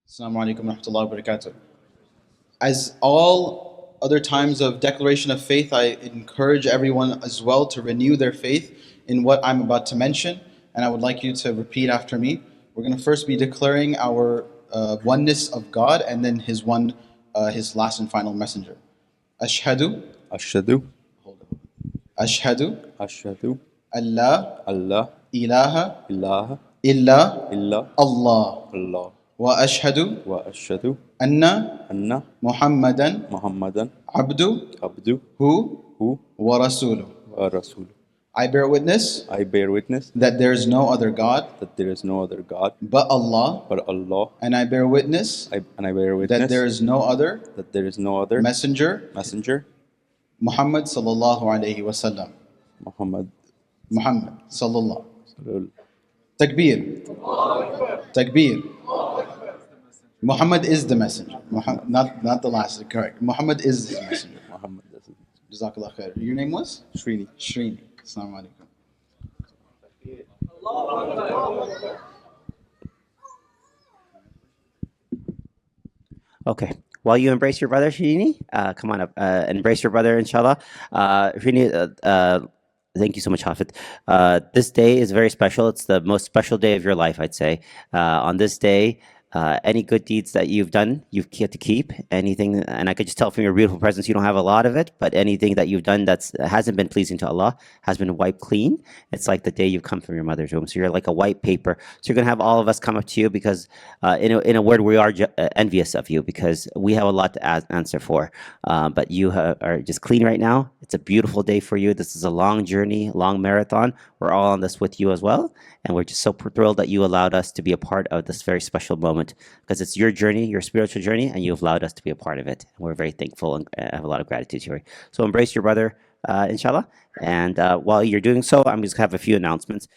Assalamu alaikum wa rahmatullahi wa barakatuh. As all other times of declaration of faith, I encourage everyone as well to renew their faith in what I'm about to mention, and I would like you to repeat after me. We're going to first be declaring our oneness of God and then His last and final messenger. Ashhadu, أشهد ashhadu, أشهد Allah الله ilaha إله illa إلا Allah. الله Wa ashhadu وأشهد anna أن Muhammadan محمدا abdu عبده hu wa rasuluh. ورسوله. I bear witness I bear witness that there is no other God that there is no other God but Allah, but Allah, and I bear witness and I bear witness that there is no other that there is no other messenger, messenger, Muhammad sallallahu alayhi wasallam. Muhammad. Muhammad sallallahu. Takbir. Takbir. Muhammad is the messenger. Muhammad, not the last, correct. Muhammad is his messenger. Muhammad. That's it. Jazakallah khair. Your name was? Srini. Srini. Assalamu alaikum. Okay. While you embrace your brother, Srini, come on up. Embrace your brother, inshallah. Srini, thank you so much, Hafiz. This day is very special. It's the most special day of your life, I'd say. On this day, any good deeds that you've done, you get to keep. Anything, and I could just tell from your beautiful presence, you don't have a lot of it, but anything that you've done that hasn't been pleasing to Allah has been wiped clean. It's like the day you come from your mother's womb. So you're like a white paper. So you're going to have all of us come up to you because, in a word, we are envious of you because we have a lot to answer for. But you are just clean right now. It's a beautiful day for you. This is a long journey, long marathon. We're all on this with you as well. And we're just so thrilled that you allowed us to be a part of this very special moment because it's your journey, your spiritual journey, and you've allowed us to be a part of it. And we're very thankful and have a lot of gratitude here. So embrace your brother, inshallah. And while you're doing so, I'm just going to have a few announcements.